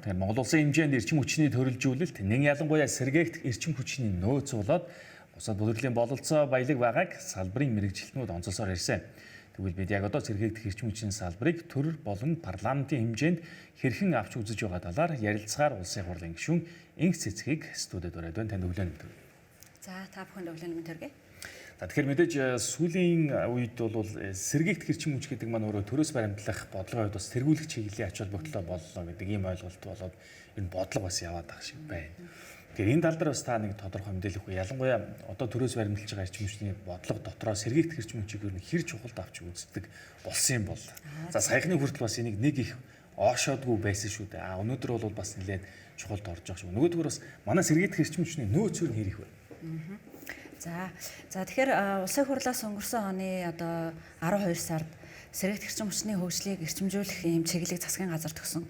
Тэгэхээр Монгол улсын хэмжээнд эрчим хүчний төрөлжүүлэлт нэг ялангуяа сэргээгдэх эрчим хүчний нөөц болоод бусад бүлэглэлийн бололцоо баялаг байгааг салбарын мэрэгжилтнүүд онцолсоор ирсэн. Тэгвэл бид яг одоо сэргээгдэх эрчим хүчний салбарыг төр болон парламентын хэмжээнд хэрхэн авч үзэж байгаа талаар ярилцахаар улсын хурлын гишүүн Инх Цэцгийг студид ороод байна. Танд өглөө мэнд. За та бүхэнд өглөө мэнд төргий. Тэгэхээр мэдээж сүүлийн үед бол сэргээгдэх эрчим хүч гэдэг маань өөрөө төрөөс баримтлах бодлогын хувьд бас тэргүүлэх чиглэлийн ач холбогдолтой боллоо гэдэг ийм ойлголт болоод энэ бодлого бас яваад байгаа шиг байна. Тэгэхээр энэ тал дээр бас та нэг тодорхой мэдээлэл өгөх. Ялангуяа одоо төрөөс баримтлж байгаа эрчим хүчний бодлого дотроо сэргээгдэх эрчим хүчийг ер нь хэр чухалд авч үздэг болсон юм бол. За саяхны хүртэл бас энийг нэг их оошоодгүй байсан шүү дээ. Өнөөдөр бол бас нэлээд чухалд орж байгаа шүү. Нөгөөдгөр бас манай сэргээгдэх эрчим хүчний нөөцөөр хэр их вэ? За тэгэхээр улсын хурлаас өнгөрсөн оны одоо 12 сард сэргээгдэх эрчим хүчний хөгжлийг эрчимжүүлэх ийм чиглэлийг засгийн газар төгсөн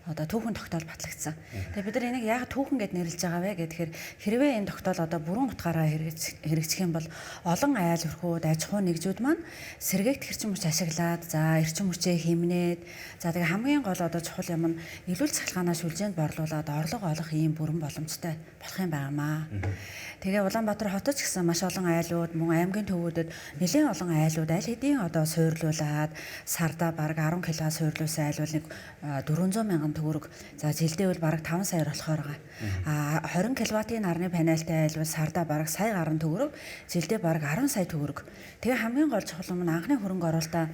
одоо түүхэн тогтоол батлагдсан. Тэгээ бид нар энийг яг түүхэн гэд нэрлэж байгаа вэ гэхээр хэрвээ энэ тогтоол одоо бүрэн утгаараа хэрэгжих юм бол олон айл өрхүүд, аж ахуй нэгжүүд маань сэргээгдэх эрчим хүч ашиглаад за эрчим хүчээ хэмнээд за тэгээ хамгийн гол одоо чухал юм нь илүүл цахилгаанаа шүлжээнд борлуулад орлого олох ийм бүрэн боломжтой болох юм байнамаа. Тэгээ Улаанбаатар хотод ч гэсэн маш олон айлууд, мөн аймгийн төвүүдэд нэлээд олон айлууд аль хэдийн одоо суурлуулад сарда бараг 10 кг суурлуулсан айлууд нэг 400 мянган төгрөг. За жилдээ бол бараг 5 саяар болохоор байгаа. 20 кВт-ийн нарны панелтай айлууд сарда бараг сая гаруй төгрөг, жилдээ бараг 10 сая төгрөг. Тэгээ хамгийн гол чухал нь анхны хөрөнгө оруулалтаа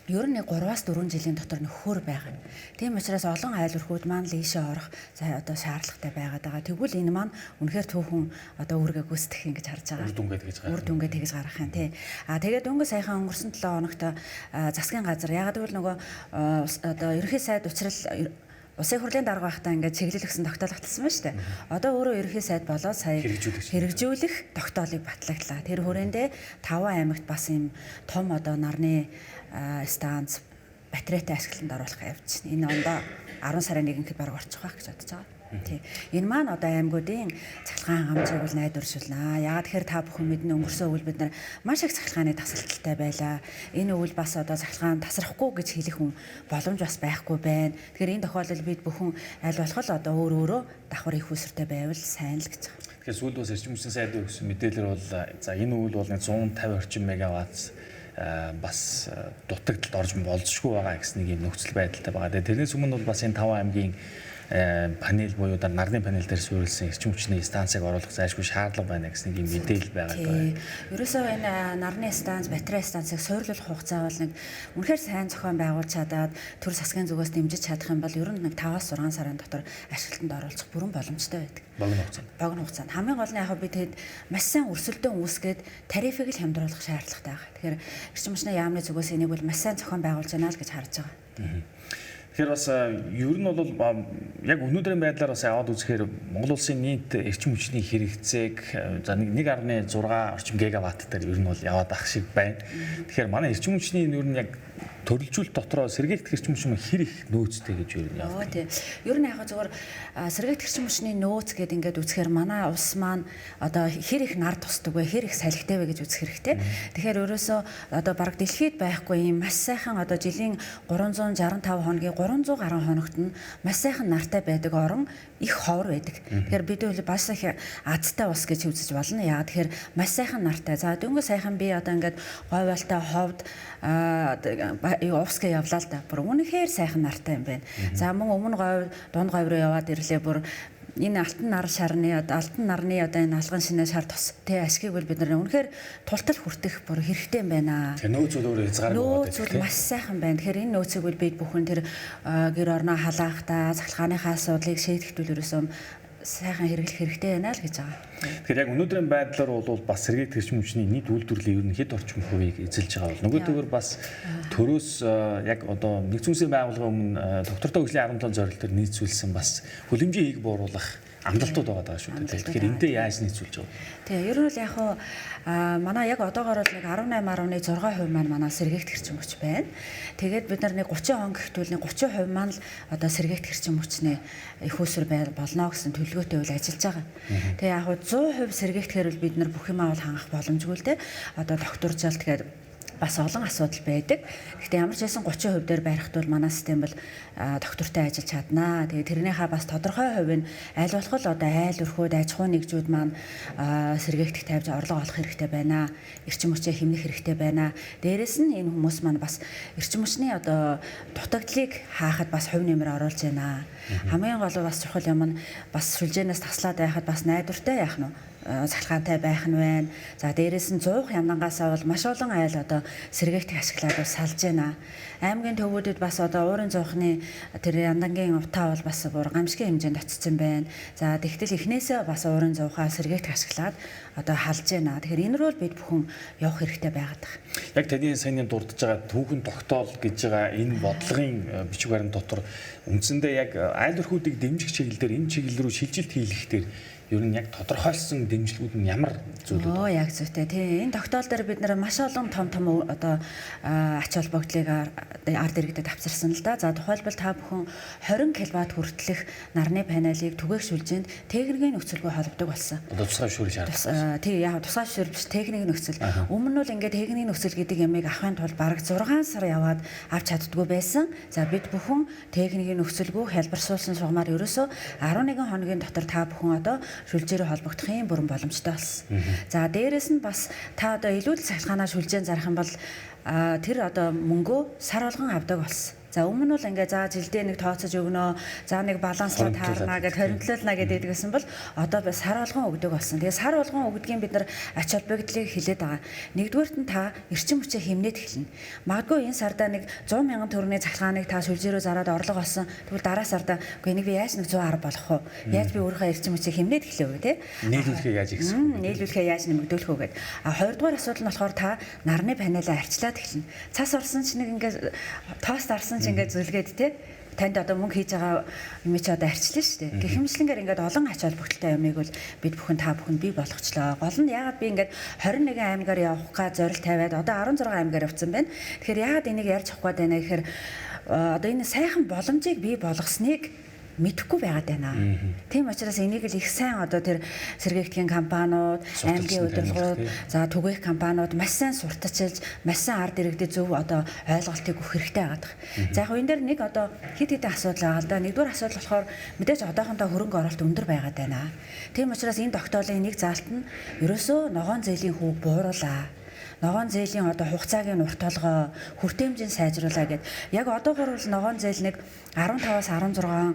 ер нь 3-4 жилийн дотор нөхөр байгаа. Тийм учраас олон айл өрхүүд маань лийшээ орох одоо шаардлагатай байгаад байгаа. Тэгвэл энэ маань үнэхээр түүхэн одоо үүргээ гүйцэтгэх юм гэж харж байгаа. Үр дүнгээ тэгж гаргах юм тий. Тэгээд өнгө саяхан өнгөрсөн 7 хоногт засгийн газар ягаад гэвэл нөгөө одоо ерөнхий сайд учрал Улсын хурлын дарга байхдаа ингээд чиглэл өгсөн тогтоол баталсан байна шүү дээ. Одоо өөрөө ерөнхий сайд болоод сая хэрэгжүүлэх тогтоолыг батлагдлаа. Тэр хүрээндээ 5 аймагт бас юм том одоо нарны станц батарейтай ашиглалтанд оруулах явж байна. Энэ ондоо 10 сарын 1-нд баг орчих واخ гэж бодож байгаа. Тий. Энэ маань одоо аймагуудын цахилгаан хангамжийг бол найдваршуулнаа. Яагаад тэгэхээр та бүхэн мэднэ өнгөрсөн үйл бид нар маш их цахилгааны тасалдaltaй байлаа. Энэ үйл бас одоо цахилгаан тасрахгүй гэж хэлэх боломж бас байхгүй байна. Тэгэхээр энэ тохиолдолд бид бүхэн аль болох одоо өөрөө давхар их усртай байвал сайн л гэж байна. Тэгэхээр сүүлд бас эрчим хүчний сайдын өгсөн мэдээлэл бол за энэ үйл бол 150 орчим мегаватт бас дутагдалд орж болзошгүй байгаа гэсэн нэг юм нөхцөл байдалтай байгаа. Тэрнээс өмнө бол бас энэ 5 аймгийн панел буюу нарны панел дээр суурилсан эрчим хүчний станцыг оруулах зайлшгүй шаардлага байна гэсэн нэг мэдээлэл байгаа даа. Ерөөсөө энэ нарны станц, батарей станцыг суурлуулах хугацаа бол нэг үнэхээр сайн зохион байгуулж чадаад төр засгийн зүгээс дэмжиж чадах юм бол ер нь нэг 5-6 сарын дотор ашиглалтанд оруулах бүрэн боломжтой байдаг. Богино хугацаанд. Хамгийн гол нь яг бид хэд маш сайн өрсөлдөөн үүсгээд тарифыг л хямдруулах шаардлагатай байгаа. Тэгэхээр эрчим хүчний яамны зүгээс энийг бол маш сайн зохион байгуулж байна л гэж харж байгаа. Тэгэхээр бас ер нь бол яг өнөөдрийн байдлаар бас аваад үзэхээр Монгол улсын нийт эрчим хүчний хэрэгцээг за 1.6 орчим гигаватт дээр ер нь бол яваад ах шиг байна. Тэгэхээр манай эрчим хүчний ер нь яг төрөлжүүлэлт дотроо сэргээгдэх эрчим хүч хэр их нөөцтэй гэж ер нь яваад. Тийм. Ер нь яг зөвхөн сэргээгдэх эрчим хүчний нөөц гэдэг ингээд үзэхээр манай улс маань одоо хэр их нар тусдаг вэ, хэр их салхитай вэ гэж үзэх хэрэгтэй. Тэгэхээр ерөөсөө одоо бараг дэлхийд байхгүй юм маш сайхан одоо жилийн 365 хоногийн 300 гаруй хоногт нь маш сайхан нартай байдаг орон их ховор байдаг. Тэгэхээр бид бол бас их азтай ус гэж үзэж болно. Яагаад тэгэхээр маш сайхан нартай. За дөнгө сайхан би одоо ингээд говьалтай ховд овсгээ явлаа л да. Бүр үнэхээр сайхан нартай юм байна. За мөн өмнө говь, дунд говь руу яваад ирлээ бүр энэ алтан нар шарны алтан нарны одоо энэ алган шинэ шар тус тэ ашгийг бол бид нар үнэхээр тултал хүртэх бүр хэрэгтэй юм байна. Тэр нөөц бол өөрөө хязгааргүй байна. Нөөц бол маш сайхан байна. Тэгэхээр энэ нөөцийг бол бид бүхэн тэр гэр орноо халаахтаа цахилгааныхаа асуудлыг шийдэхдээ ерөөсөө сайхан хэрэглэх хэрэгтэй байна л гэж байгаа. Тэгэхээр яг өнөөдрийн байдлаар бол бас сэргээгдэх эрчим хүчний нийт үйлдвэрлэлийн ер нь хэд орчим хувийг эзэлж байгаа бол нөгөөдөөр бас төрөөс яг одоо нэгдсэн улсын байгууллагын өмнө доктортой хөгжлийн 17 зорилтоор нийцүүлсэн бас хөлөмжийн хийг бууруулах амлалтууд байгаа шүү дээ. Тэгэхээр энэтэй яаж нийцүүлж байгаа вэ? Тэгээ ер нь бол яг манай яг одоогоор бол нэг 18.6% маань манай сэргээгдэх эрчим хүч байна. Тэгээд бид нар нэг 30 он гэхтүүл нэг 30% маань л одоо сэргээгдэх эрчим хүчний их усүр болно гэсэн төлөвлөгөөтэй үйл ажиллаж байгаа. Тэгээ яг 100% сэргээгдэхээр бол бид нар бүх юмаа бол хангах боломжгүй л дээ. Одоо докторжаалт тэгээд бас олон асуудал байдаг. Гэхдээ ямар ч байсан 30% дээр барихт бол манай систем бол доктортой ажиллаж чаднаа. Тэгээ тэрнийхээ бас тодорхой хувь нь аль болох л одоо айл өрхөөд аж ахуйн нэгжүүд маань сэргээгдэх тавьж орлого олох хэрэгтэй байна. Эрчим хүчээ хэмнэх хэрэгтэй байна. Дээрээс нь энэ хүмүүс маань бас эрчим хүчний одоо дутагдлыг хаахад бас хувь нэмэр оруулж байна. Хамгийн гол бас чухал юм нь бас сүлжээнээс таслаад байхад бас найдвартай яах нь цахилгаантай байх нь байна. За дээрээс нь 100 яндангаасаа бол маш олон айл одоо сэргээгт ашиглаад бас салж байна. Аймгийн төвүүдэд бас одоо уурын зоохны тэр яндангийн утаа бол бас бүр гамшигын хэмжээнд очсон байна. За тэгтэл эхнээсээ бас уурын зоохоо сэргээгт ашиглаад одоо халж байна. Тэгэхээр энэ рүү бид бүхэн явах хэрэгтэй байгаад байна. Яг таны саяны дурдж байгаа түүхэн тогтоол гэж байгаа энэ бодлогын бичиг баримт дотор үндсэндээ яг айл өрхүүдийг дэмжих чиглэлээр энэ чиглэл рүү шилжилт хийлгэхдээ ер нь яг тодорхойлсон дэмжлэгүүд нь ямар зүйлүүд вэ? Яг зүйтэй тийм. Энэ тогтоол дээр бид нэр маш олон том одоо ач холбогдлыг ард иргэдэд авчирсан л да. За тухайлбал та бүхэн 20 кВт хүртэлх нарны панелыг түгээгшүүлжинд техникийн нөхцөлгүй холбодог болсон. Одоо тусгай шүүрийг шаардсан. Тийм яг тусгай шүүр биш техникийн нөхцөл. Өмнө нь бол ингээд техникийн нөхцөл гэдэг ямыг авахын тулд бараг 6 сар яваад авч чаддгүй байсан. За бид бүхэн техникийн нөхцөлгүй хэлбэрсүүлсэн сугамаар ерөөсөө 11 хоногийн дотор та бүхэн одоо шүлжээрээ холбогдохын бүрэн боломжтой болсон. За дээрэс нь бас та одоо илүү л цахилгаанаар шүлжээн зарах юм бол тэр одоо мөнгөө сар болгон авдаг болсон. За өмнө нь бол ингээ за жилдээ нэг тооцож өгнө. За нэг баланслаад таарна гэж хоримтлуулна гэдэг байсан бол одоо би сар болгон өгдөг болсон. Тэгээ сар болгон өгдгийн бид нар ач холбогдлыг хилээд байгаа. Нэгдүгээрт нь та эрчим хүчээ хэмнээд эхэлнэ. Магадгүй энэ сарда нэг 100 мянган төгрөгийн цахилгааныг та сүлжээрөө зараад орлого олсон. Тэгвэл дараа сарда үгүй нэг би яаж нэг 110 болох вэ? Яаж би өөрийнхөө эрчим хүчээ хэмнээд эхлэв үү те? Нийлүүлэхээ яаж ихсэн? Нийлүүлэхээ яаж нэмэгдүүлэх үү гэдэг. А хоёрдугаар асуудал нь болохоор та нарны панелаа арчлаад эхэлнэ. Цас орсон чинь нэг ингээ тост арсан ингээд зүлгээд те танд одоо мөнгө хийж байгаа юм чи одоо арчлаа шүү дээ. Гэхмэчлэнгээр ингээд олон ач холбогдолтой юмыг бол бид бүхэн та бүхэн бий болгочлоо. Гол нь яагаад би ингээд 21 аймгаар явах га зорилт тавиад одоо 16 аймгаар явцсан байна. Тэгэхээр яагаад энийг ярьж авах гээд байна гэхээр одоо энэ сайхан боломжийг бий болгосныг мэдэхгүй байгаад байна. Тийм учраас энийг л их сайн одоо тэр сэргээгдэхин компаниуд, аймгийн удирдлагууд, за түгээх компаниуд маш сайн сурталчилж, маш сайн ард иргэдэд зөв одоо ойлголтыг өгөх хэрэгтэй байгаад байна. За яг энэ дээр нэг одоо хэд хэдэн асуудал байгаа л да. Нэгдүгээр асуудал болохоор мэдээж одоохондоо хөрөнгө оруулалт өндөр байгаад байна. Тийм учраас энэ тогтоолын нэг заалт нь ерөөсөө ногоон зээлийн хүүг бууруулаа. Ногоон зээлийн одоо хугацааг нь урт толгой, хүртээмжийн сайжруулаа гэд. Яг одоогоор бол ногоон зээл нэг 15-аас 16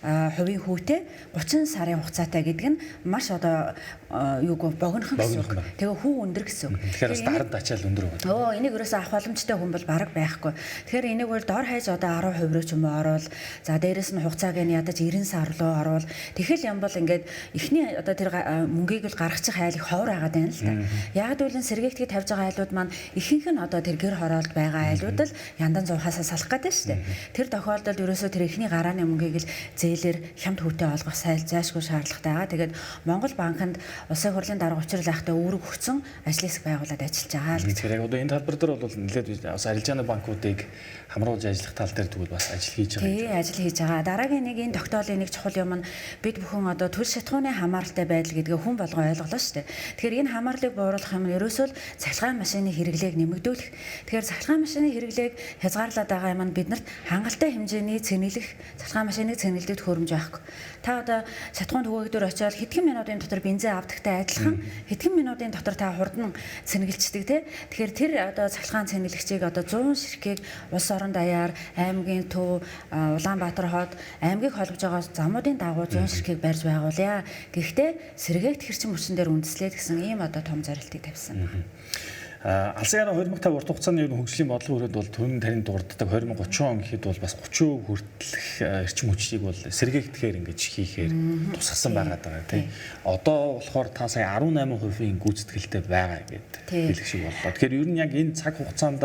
хувийн хүүтэй 30 сарын хугацаатай гэдэг нь маш одоо юуг богинохон гэсэн үг. Тэгээ хүү өндөр гэсэн үг. Тэгэхээр бас дард ачаал өндөр байгаа. Энийг ерөөсөө авах боломжтой хүн бол бараг байхгүй. Тэгэхээр энийг бол дор хаяж одоо 10% руу ч юм уу оруул. За дээрэс нь хугацааг нь ядаж 90 сар руу оруул. Тэгэхэл юм бол ингээд эхний одоо тэр мөнгийг л гаргачих айлыг ховор хагаад байна л та. Яг л сэргээгтгийг тавьж байгаа айлууд маань ихэнх нь одоо тэр гэр хороолд байгаа айлууд л яндан 100-аас салах гэдэг шүү дээ. Тэр тохиолдолд ерөөсөө тэр эхний гарааны мөнгийг л зээлэр хямд хүүтэй олгох зайлшгүй шаардлагатай байгаа. Тэгээд Монгол банкнд улсын хурлын дарга учрал ахтай үүрэг өгсөн ажлын хэсэг байгуулад ажиллаж байгаа л. Тэгэхээр яг одоо энэ талбар дээр бол нэлээд бас арилжааны банкуудыг хамруулж ажиллах тал дээр тэгвэл бас ажил хийж байгаа. Тийм ажил хийж байгаа. Дараагийн нэг энэ тогтоолын нэг чухал юм нь бид бүхэн одоо төл шатхууны хамааралтай байдал гэдгээ хүн болгон ойлголоо шүү дээ. Тэгэхээр энэ хамаарлыг бууруулах юм нь ерөөсөө л цахилгаан машины хэрэглээг нэмэгдүүлэх. Тэгэхээр цахилгаан машины хэрэглээг хязгаарлаад байгаа юм нь биднэрт хангалттай хэмжээний цэнэглэх цахилгаан машиныг цэнэглэдэг хөрөмж байхгүй. Та одоо шатхуун түгээгдэр очиод хэдхэн минутын дотор бензин авдагтай адилхан хэдхэн минутын дотор та хурдан цэнэглэждэг тий. Тэгэхээр тэр одоо цахилгаан цэнэглэгчийг одоо 100 ширхгийг улс орон даяар аймгийн төв Улаанбаатар хот аймгийг холбож байгаа замуудын дагуу 100 ширхгийг барьж байгуулъя. Гэхдээ сэргээгт хэрчим хүчин дээр үндэслээд гэсэн ийм одоо том зорилтыг тавьсан. Алсын яруу 2005 урт хугацааны хөгжлийн бодлого өрөөнд бол төрийн тарийн дурддаг 2030 он гэхэд бол бас 30% хүртэлх эрчим хүчийг бол сэргээгдэхээр ингэж хийхээр тусгасан байгаа даа тийм. Одоо болохоор та сая 18% гүйцэтгэлтэй байгаа гэдэг хэлэх шиг боллоо. Тэгэхээр ер нь яг энэ цаг хугацаанд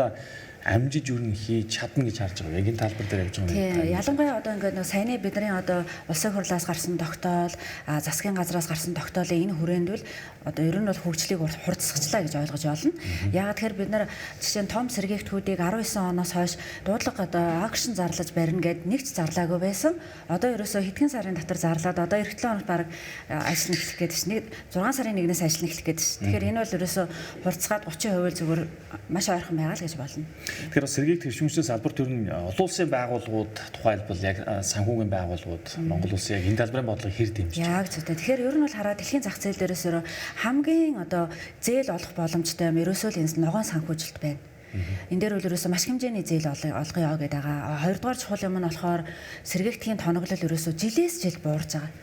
амжиж өрн хийж чадна гэж харж байгаа. Яг энэ талбар дээр явж байгаа юм. Тийм. Ялангуяа одоо ингээд нэг саяны бидний одоо улсын хурлаас гарсан тогтоол, засгийн газраас гарсан тогтоолын энэ хүрээнд бол одоо ер нь бол хөгжлийг хурдсгачлаа гэж ойлгож байна. Яагаад тэгэхээр бид нар жишээ нь том сэргийгтгүүдийг 19 оноос хойш дуудлага одоо акшн зарлаж барина гэд нэгч зарлаагүй байсан. Одоо ерөөсөө хэдхэн сарын дотор зарлаад одоо эх 7 хоногт баг ажил эхлэх гээд чинь 6 сарын 1-ээс ажил эхлэх гээд чинь. Тэгэхээр энэ бол ерөөсөө хурцгаад 30% зүгээр маш ойрхон байгаа л гэж болно. Тэгэхээр сэргийгт хэрчмчнээс салбар төр нь олон улсын байгууллагууд тухайлбал яг санхүүгийн байгууллагууд Монгол улсын яг энэ талбарын бодлогыг хэр дэмжиж байна? Яг зөвхөн. Тэгэхээр ер нь бол хараад дэлхийн зах зээл дээрээс хамгийн одоо зээл олох боломжтой юм ерөөсөө л энэ ногоон санхүүжилт байна. Энэ дээр бол ерөөсөө маш хэмжээний зээл олгоё гэдэг байгаа. Хоёрдугаар чухал юм нь болохоор сэргийгтгийн тоноглол ерөөсөө жилээс жил буурж байгаа.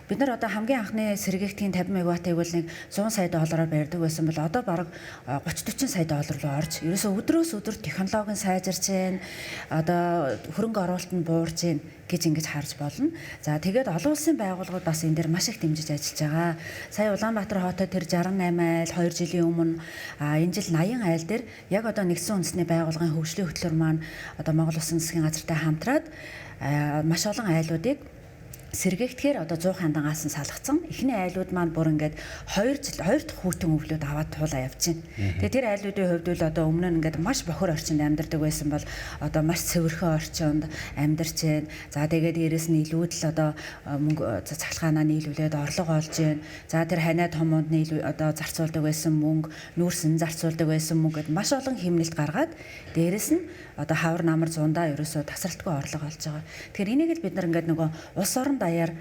Бид нар одоо хамгийн анхны сэргийгтгийн 50 мегаваттыг бол нэг 100 сая доллараар барьдаг байсан бол одоо бараг 30-40 сая доллар руу орж ерөөсөө өдрөөс өдөр технологийн сайжирч байна. Одоо хөрөнгө оруулалт нь буурж байна гэж ингэж харж болно. За тэгээд олон улсын байгууллагууд бас энэ дээр маш их дэмжиж ажиллаж байгаа. Сая Улаанбаатар хотод тэр 68 айл 2 жилийн өмнө энэ жил 80 айл дээр яг одоо нэгдсэн үндэсний байгууллагын хөгжлийн хөтөлбөр маань одоо Монгол Улсын засгийн газартай хамтраад маш олон айлуудыг сэргийгтгэхээр одоо 100 хандангаас нь салгацсан. Эхний айлууд маань бүр ингээд 2 дахь хүүтэн өвлөд аваад туулаа явж байна. Тэгээ тэр айлуудын хувьд бол одоо өмнө нь ингээд маш бохор орчинд амьдардаг байсан бол одоо маш цэвэрхэн орчинд амьдарч байна. За тэгээд дээрэс нь илүүд л одоо мөнгө цахилгаанаа нийлүүлээд орлого олж байна. За тэр ханаа томоонд одоо зарцуулдаг байсан мөнгө, нүүрсэн зарцуулдаг байсан мөнгө гэд маш олон хэмнэлт гаргаад дээрэс нь одоо хавар намар зундаа ерөөсөө тасралтгүй орлого олж байгаа. Тэгэхээр энийг л бид нар ингээд нөгөө улс орон даяар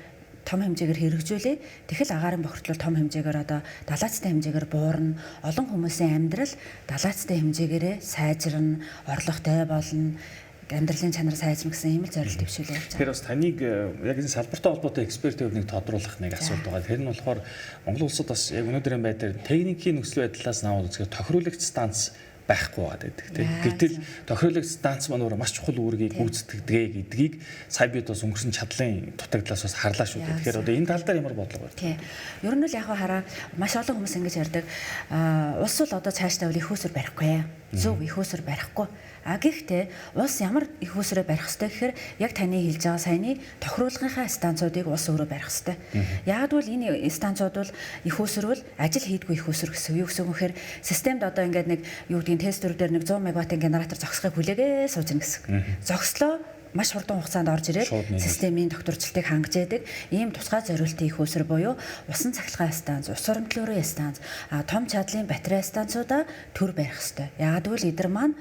том хэмжээгээр хэрэгжүүлээ. Тэгэхэл агаарын бохирдлол том хэмжээгээр одоо далайцтай хэмжээгээр буурна. Олон хүмүүсийн амьдрал далайцтай хэмжээгээр сайжирна, орлоготой болно. Амьдралын чанар сайжрна гэсэн ийм л зорилт төвшүүлээ явж байгаа. Тэгэхээр бас таныг яг энэ салбартай холбоотой экспертийн нэг тодруулах нэг асуулт байгаа. Тэр нь болохоор Монгол улсад бас яг өнөөдрийн байдлаар техникийн нөхцөл байдлаас наавал үзэхээр тохируулагч станц байхгүй байдаг тийм. Гэтэл тохируулагч станц маань өөрөө маш чухал үүргийг гүйцэтгэдэг гэдгийг сая бид бас өнгөрсөн чадлын дутагдлаас бас харлаа шүү дээ. Тэгэхээр одоо энэ тал дээр ямар бодлого байна? Тийм. Ер нь л яг хараа маш олон хүмүүс ингэж ярьдаг. Улс бол одоо цаашдаа их усүр барихгүй. Зөв их усүр барихгүй. Гэхдээ улс ямар их усүрээ барих ёстой гэхээр яг таны хэлж байгаа саяны тохируулгынхаа станцуудыг улс өөрөө барих ёстой. Яг бол энэ станцууд бол их усүр бол ажил хийдгүй их усүр гэсэн. Юу гэсэн үг гэхээр системд одоо ингээд нэг юу гэдгийг тестер дээр нэг 100 мегаваттын генератор зогсохыг хүлээгээ суужна гэсэн. Зогслоо маш хурдан хугацаанд орж ирээд системийн докторчлтыг хангаж яадаг ийм тусгай зориултын их усүр буюу усан цахилгаан станц, ус оромтлорын станц, том чадлын батарей станцуудаа төр барих ёстой. Яг бол эдгээр маань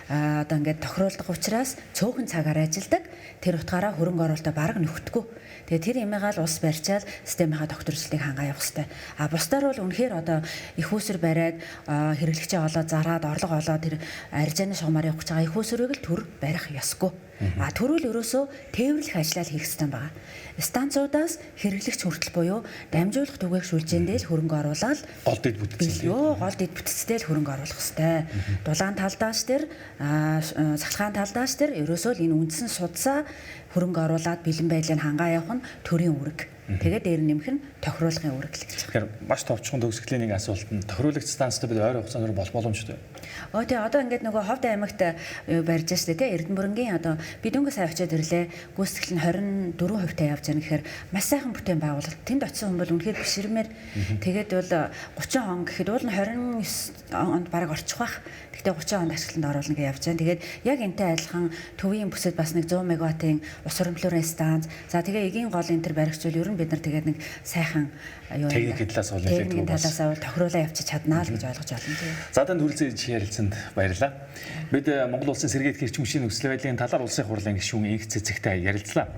одоо ингээд тохируулдаг учраас цөөхөн цагаар ажилладаг. Тэр утгаараа хөрөнгө оруулалтаа бараг нөхдөхгүй. Тэгээ тэр ямаагаал ус барьчаал системийнхаа докторчлтыг хангаа явах хэрэгтэй. Бусдаар бол үнэхээр одоо их усүр бариад хэрэглэгчээ олоод зараад орлого олоод тэр арьжааны шугамаар явах гэж байгаа их усүрийг л төр барих ёсгүй. Төрөл ерөөсөө тээвэрлэх ажиллаа хийх хэрэгтэй байгаа. Станцуудаас хэрэглэгч хүртэл буюу дамжуулах түгээх шүлжээндээ л хөрөнгө оруулаад гол дэд бүтцтэй. Гол дэд бүтцтэй л хөрөнгө оруулах хэрэгтэй. Дулаан талдааш тэр цахилгаан талдааш тэр ерөөсөө л энэ үндсэн судсаа хөрөнгө оруулаад бэлэн байдлыг хангаа явах нь төрийн үүрэг. Тэгээд дээр нэмэх нь тохируулгын үүрэг л гэж. Тэгэхээр маш товчхон төгсгөлийн нэг асуулт нь тохируулагч станцтай бид ойр хугацаанд болох боломжтой. Тэгээ одоо ингээд нөгөө Ховд аймагт барьж штэ тий Эрдэнэбургийн одоо бид өнгө сая очиод ирлээ гүйцэтгэл нь 24% та явж байгаа гэхээр маш сайхан бүтээн байгуулалт. Тэнд очисон хүн бол үнэхээр биширмээр тэгээд бол 30 он гэхэд уул нь 29 онд бараг орчих бах. Гэхдээ 30 онд ашиглалтанд оруулна гэж явж байгаа. Тэгээд яг энтэй адилхан төвийн бүсэд бас нэг 100 мегаваттын ус оромтлорын станц. За тэгээ эгийн гол энэ төр баригчвал ер нь бид нар тэгээд нэг сайхан техникийн талаас бол техникийн талаас бол тохируулаа явчих чаднаа л гэж ойлгож байна тийм. За танд хүрэлцэн ярилцсанд баярлалаа. Бид Монгол улсын сэргийгдэх эрчим хүчний нөхцөл байдлын талаар улсын хурлын гишүүн инх цэцэгтэй ярилцлаа.